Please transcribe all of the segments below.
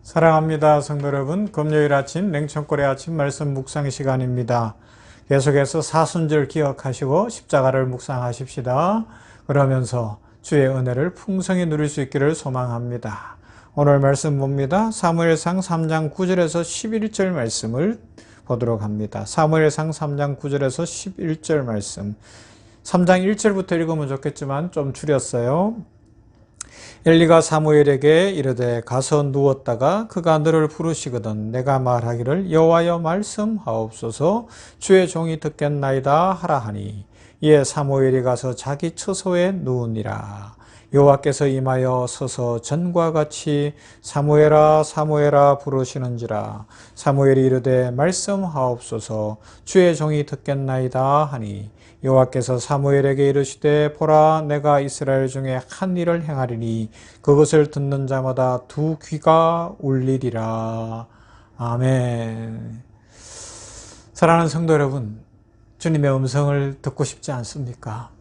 사랑합니다. 성도 여러분, 금요일 아침 냉천골의 아침 말씀 묵상 시간입니다. 계속해서 사순절 기억하시고 십자가를 묵상하십시다. 그러면서 주의 은혜를 풍성히 누릴 수 있기를 소망합니다. 오늘 말씀 봅니다. 사무엘상 3장 9절에서 11절 말씀을 보도록 합니다. 사무엘상 3장 9절에서 11절 말씀. 3장 1절부터 읽으면 좋겠지만 좀 줄였어요. 엘리가 사무엘에게 이르되 가서 누웠다가 그가 너를 부르시거든 내가 말하기를 여호와여 말씀하옵소서 주의 종이 듣겠나이다 하라 하니 이에 사무엘이 가서 자기 처소에 누우니라. 여호와께서 임하여 서서 전과 같이 사무엘아 사무엘아 부르시는지라. 사무엘이 이르되 말씀하옵소서 주의 종이 듣겠나이다 하니 여호와께서 사무엘에게 이르시되 보라 내가 이스라엘 중에 한 일을 행하리니 그것을 듣는 자마다 두 귀가 울리리라. 아멘. 사랑하는 성도 여러분, 주님의 음성을 듣고 싶지 않습니까?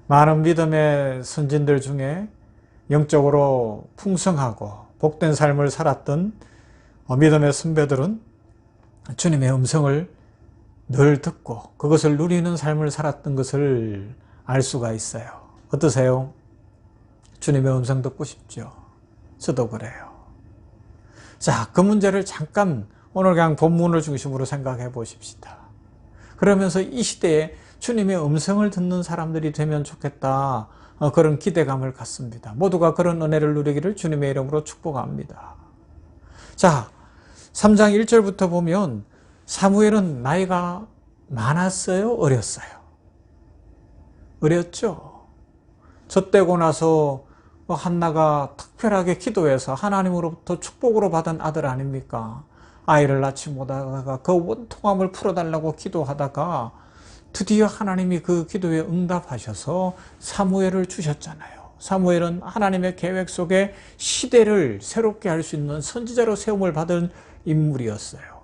많은 믿음의 선진들 중에 영적으로 풍성하고 복된 삶을 살았던 믿음의 선배들은 주님의 음성을 늘 듣고 그것을 누리는 삶을 살았던 것을 알 수가 있어요. 어떠세요? 주님의 음성 듣고 싶죠? 저도 그래요. 자, 그 문제를 잠깐 오늘 그냥 본문을 중심으로 생각해 보십시다. 그러면서 이 시대에 주님의 음성을 듣는 사람들이 되면 좋겠다, 그런 기대감을 갖습니다. 모두가 그런 은혜를 누리기를 주님의 이름으로 축복합니다. 자, 3장 1절부터 보면 사무엘은 나이가 많았어요? 어렸어요? 어렸죠? 젖되고 나서 한나가 특별하게 기도해서 하나님으로부터 축복으로 받은 아들 아닙니까? 아이를 낳지 못하다가 그 원통함을 풀어달라고 기도하다가 드디어 하나님이 그 기도에 응답하셔서 사무엘을 주셨잖아요. 사무엘은 하나님의 계획 속에 시대를 새롭게 할 수 있는 선지자로 세움을 받은 인물이었어요.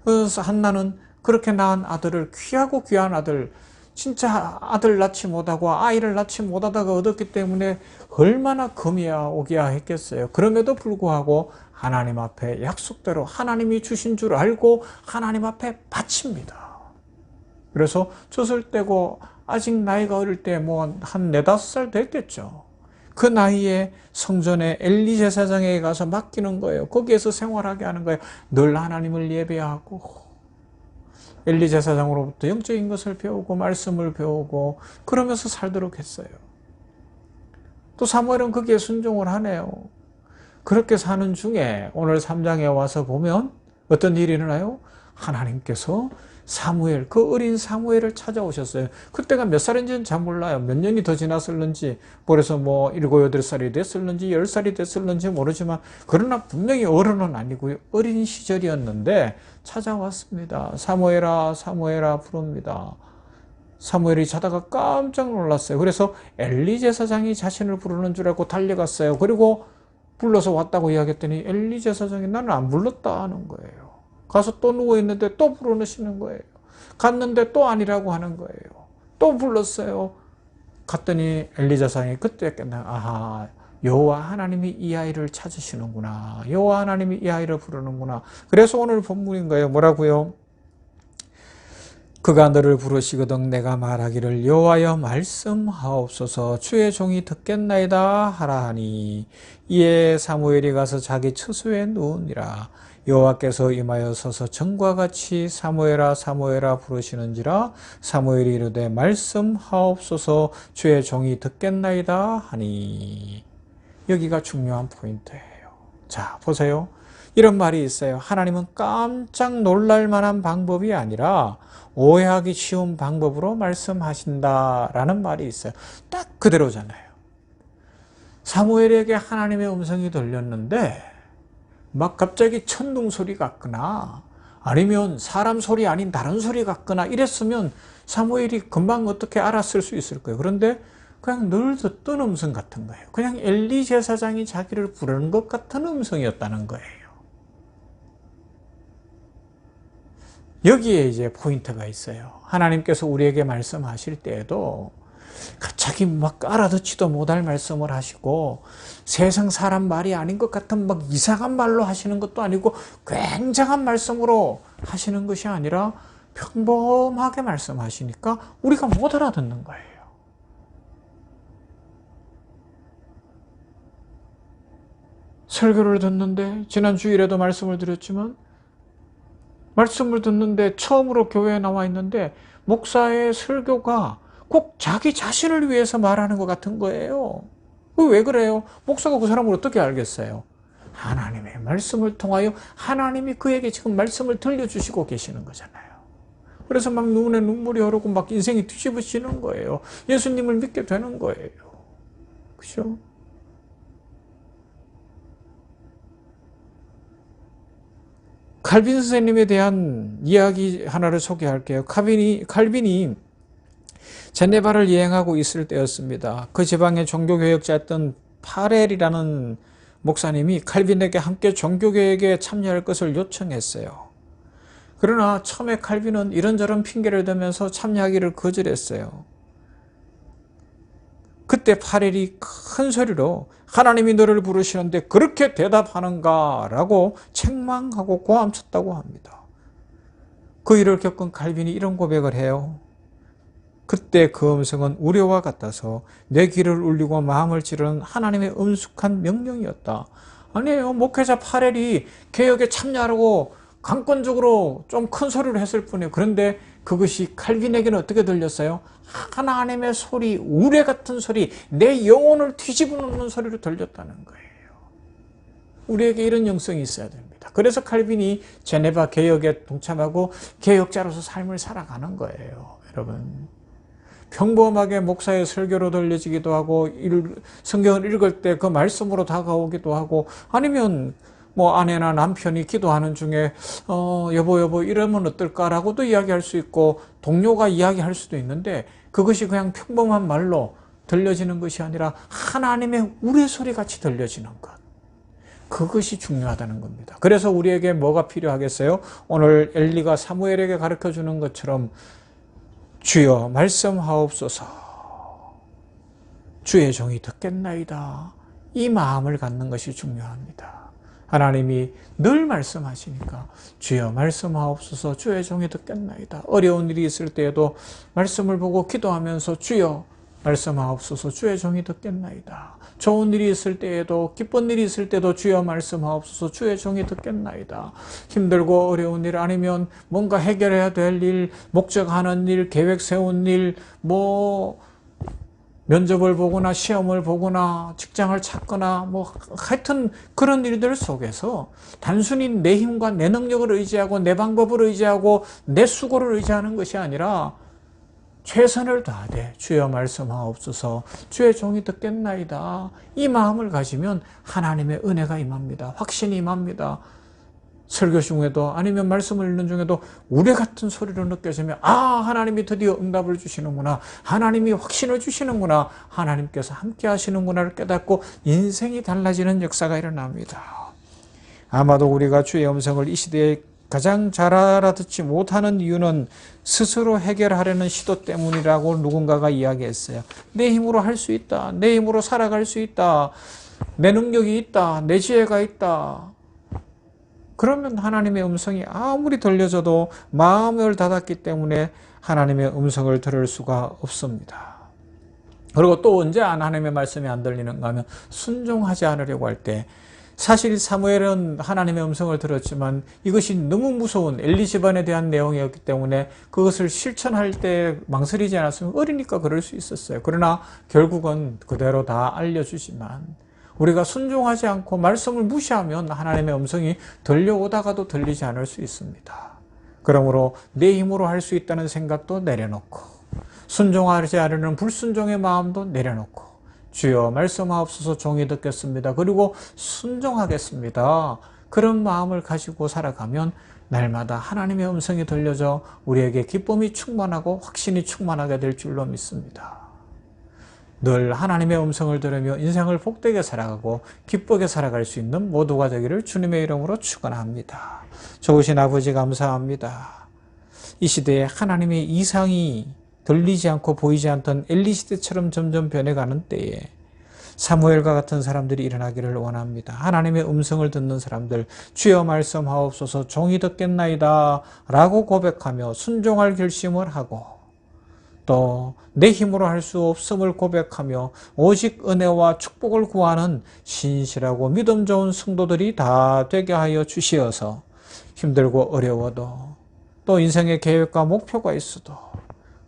그래서 한나는 그렇게 낳은 아들을, 귀하고 귀한 아들, 진짜 아들 낳지 못하고 아이를 낳지 못하다가 얻었기 때문에 얼마나 금이야 오기야 했겠어요. 그럼에도 불구하고 하나님 앞에 약속대로 하나님이 주신 줄 알고 하나님 앞에 바칩니다. 그래서 젖을 떼고 아직 나이가 어릴 때 한 4, 5살 됐겠죠. 그 나이에 성전에 엘리 제사장에게 가서 맡기는 거예요. 거기에서 생활하게 하는 거예요. 늘 하나님을 예배하고 엘리 제사장으로부터 영적인 것을 배우고 말씀을 배우고 그러면서 살도록 했어요. 또 사무엘은 거기에 순종을 하네요. 그렇게 사는 중에 오늘 3장에 와서 보면 어떤 일이 일어나요? 하나님께서 사무엘, 그 어린 사무엘을 찾아오셨어요. 그때가 몇 살인지는 잘 몰라요. 몇 년이 더 지났을는지, 그래서 7, 8살이 됐을는지 10살이 됐을는지 모르지만 그러나 분명히 어른은 아니고요. 어린 시절이었는데 찾아왔습니다. 사무엘아 사무엘아 부릅니다. 사무엘이 자다가 깜짝 놀랐어요. 그래서 엘리 제사장이 자신을 부르는 줄 알고 달려갔어요. 그리고 불러서 왔다고 이야기했더니 엘리 제사장이 나는 안 불렀다 하는 거예요. 가서 또 누워있는데 또 부르시는 거예요. 갔는데 또 아니라고 하는 거예요. 또 불렀어요. 갔더니 엘리 제사장이 그때 깨달아, 아하, 여호와 하나님이 이 아이를 찾으시는구나. 여호와 하나님이 이 아이를 부르는구나. 그래서 오늘 본문인 거예요. 뭐라고요? 그가 너를 부르시거든 내가 말하기를 여호와여 말씀하옵소서 주의 종이 듣겠나이다 하라 하니 이에 사무엘이 가서 자기 처소에 누우니라. 여호와께서 임하여 서서 전과 같이 사무엘아 사무엘아 부르시는지라. 사무엘이 이르되 말씀하옵소서 주의 종이 듣겠나이다 하니. 여기가 중요한 포인트예요. 자, 보세요. 이런 말이 있어요. 하나님은 깜짝 놀랄 만한 방법이 아니라 오해하기 쉬운 방법으로 말씀하신다라는 말이 있어요. 딱 그대로잖아요. 사무엘에게 하나님의 음성이 들렸는데 막 갑자기 천둥 소리 같거나 아니면 사람 소리 아닌 다른 소리 같거나 이랬으면 사무엘이 금방 어떻게 알았을 수 있을 거예요. 그런데 그냥 늘 듣던 음성 같은 거예요. 그냥 엘리 제사장이 자기를 부르는 것 같은 음성이었다는 거예요. 여기에 이제 포인트가 있어요. 하나님께서 우리에게 말씀하실 때에도 갑자기 막 알아듣지도 못할 말씀을 하시고 세상 사람 말이 아닌 것 같은 막 이상한 말로 하시는 것도 아니고 굉장한 말씀으로 하시는 것이 아니라 평범하게 말씀하시니까 우리가 못 알아듣는 거예요. 설교를 듣는데 지난 주일에도 말씀을 드렸지만 말씀을 듣는데 처음으로 교회에 나와 있는데 목사의 설교가 꼭 자기 자신을 위해서 말하는 것 같은 거예요. 왜 그래요? 목사가 그 사람을 어떻게 알겠어요? 하나님의 말씀을 통하여 하나님이 그에게 지금 말씀을 들려주시고 계시는 거잖아요. 그래서 막 눈에 눈물이 흐르고 막 인생이 뒤집어지는 거예요. 예수님을 믿게 되는 거예요. 그죠? 칼빈 선생님에 대한 이야기 하나를 소개할게요. 칼빈이 제네바를 여행하고 있을 때였습니다. 그 지방의 종교개혁자였던 파렐이라는 목사님이 칼빈에게 함께 종교개혁에 참여할 것을 요청했어요. 그러나 처음에 칼빈은 이런저런 핑계를 대면서 참여하기를 거절했어요. 그때 파렐이 큰 소리로 하나님이 너를 부르시는데 그렇게 대답하는가? 라고 책망하고 고함쳤다고 합니다. 그 일을 겪은 칼빈이 이런 고백을 해요. 그때 그 음성은 우려와 같아서 내 귀를 울리고 마음을 찌르는 하나님의 엄숙한 명령이었다. 아니에요. 목회자 파렐이 개혁에 참여하라고 강권적으로 좀 큰 소리를 했을 뿐이에요. 그런데 그것이 칼빈에게는 어떻게 들렸어요? 하나님의 소리, 우레 같은 소리, 내 영혼을 뒤집어 놓는 소리로 들렸다는 거예요. 우리에게 이런 영성이 있어야 됩니다. 그래서 칼빈이 제네바 개혁에 동참하고 개혁자로서 삶을 살아가는 거예요. 여러분, 평범하게 목사의 설교로 들려지기도 하고 성경을 읽을 때 그 말씀으로 다가오기도 하고 아니면 뭐 아내나 남편이 기도하는 중에 여보 이러면 어떨까라고도 이야기할 수 있고 동료가 이야기할 수도 있는데 그것이 그냥 평범한 말로 들려지는 것이 아니라 하나님의 우레소리 같이 들려지는 것. 그것이 중요하다는 겁니다. 그래서 우리에게 뭐가 필요하겠어요? 오늘 엘리가 사무엘에게 가르쳐주는 것처럼 주여 말씀하옵소서 주의 종이 듣겠나이다. 이 마음을 갖는 것이 중요합니다. 하나님이 늘 말씀하시니까 주여 말씀하옵소서 주의 종이 듣겠나이다. 어려운 일이 있을 때에도 말씀을 보고 기도하면서 주여 말씀하옵소서 주의 종이 듣겠나이다. 좋은 일이 있을 때에도 기쁜 일이 있을 때도 주여 말씀하옵소서 주의 종이 듣겠나이다. 힘들고 어려운 일 아니면 뭔가 해결해야 될 일, 목적하는 일, 계획 세운 일, 면접을 보거나 시험을 보거나 직장을 찾거나 하여튼 그런 일들 속에서 단순히 내 힘과 내 능력을 의지하고 내 방법을 의지하고 내 수고를 의지하는 것이 아니라 최선을 다하되 주여 말씀하옵소서 주의 종이 듣겠나이다. 이 마음을 가지면 하나님의 은혜가 임합니다. 확신이 임합니다. 설교 중에도 아니면 말씀을 읽는 중에도 우레 같은 소리로 느껴지면 하나님이 드디어 응답을 주시는구나. 하나님이 확신을 주시는구나. 하나님께서 함께 하시는구나를 깨닫고 인생이 달라지는 역사가 일어납니다. 아마도 우리가 주의 음성을 이 시대에 가장 잘 알아듣지 못하는 이유는 스스로 해결하려는 시도 때문이라고 누군가가 이야기했어요. 내 힘으로 할 수 있다. 내 힘으로 살아갈 수 있다. 내 능력이 있다. 내 지혜가 있다. 그러면 하나님의 음성이 아무리 들려져도 마음을 닫았기 때문에 하나님의 음성을 들을 수가 없습니다. 그리고 또 언제 하나님의 말씀이 안 들리는가 하면 순종하지 않으려고 할 때 사실 사무엘은 하나님의 음성을 들었지만 이것이 너무 무서운 엘리 집안에 대한 내용이었기 때문에 그것을 실천할 때 망설이지 않았으면 어리니까 그럴 수 있었어요. 그러나 결국은 그대로 다 알려주지만 우리가 순종하지 않고 말씀을 무시하면 하나님의 음성이 들려오다가도 들리지 않을 수 있습니다. 그러므로 내 힘으로 할 수 있다는 생각도 내려놓고 순종하지 않으려는 불순종의 마음도 내려놓고 주여 말씀하옵소서 종이 듣겠습니다. 그리고 순종하겠습니다. 그런 마음을 가지고 살아가면 날마다 하나님의 음성이 들려져 우리에게 기쁨이 충만하고 확신이 충만하게 될 줄로 믿습니다. 늘 하나님의 음성을 들으며 인생을 복되게 살아가고 기쁘게 살아갈 수 있는 모두가 되기를 주님의 이름으로 축원합니다. 좋으신 아버지 감사합니다. 이 시대에 하나님의 이상이 들리지 않고 보이지 않던 엘리 시대처럼 점점 변해가는 때에 사무엘과 같은 사람들이 일어나기를 원합니다. 하나님의 음성을 듣는 사람들, 주여 말씀하옵소서, 종이 듣겠나이다 라고 고백하며 순종할 결심을 하고, 또 내 힘으로 할 수 없음을 고백하며 오직 은혜와 축복을 구하는 신실하고 믿음 좋은 성도들이 다 되게 하여 주시어서 힘들고 어려워도, 또 인생의 계획과 목표가 있어도,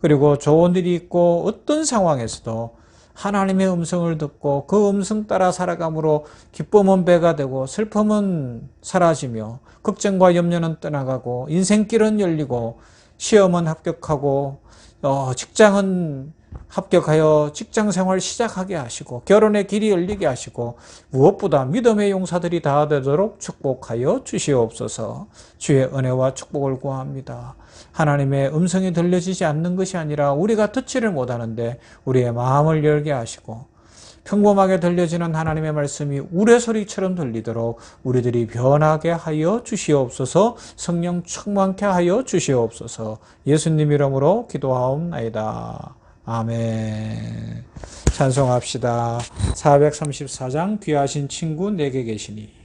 그리고 좋은 일이 있고 어떤 상황에서도 하나님의 음성을 듣고 그 음성 따라 살아감으로 기쁨은 배가 되고 슬픔은 사라지며 걱정과 염려는 떠나가고 인생길은 열리고 시험은 합격하고 직장은 합격하여 직장생활 시작하게 하시고 결혼의 길이 열리게 하시고 무엇보다 믿음의 용사들이 다 되도록 축복하여 주시옵소서. 주의 은혜와 축복을 구합니다. 하나님의 음성이 들려지지 않는 것이 아니라 우리가 듣지를 못하는데 우리의 마음을 열게 하시고 평범하게 들려지는 하나님의 말씀이 우레소리처럼 들리도록 우리들이 변하게 하여 주시옵소서. 성령 충만케 하여 주시옵소서. 예수님 이름으로 기도하옵나이다. 아멘. 찬송합시다. 434장 귀하신 친구 내게 계시니.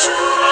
주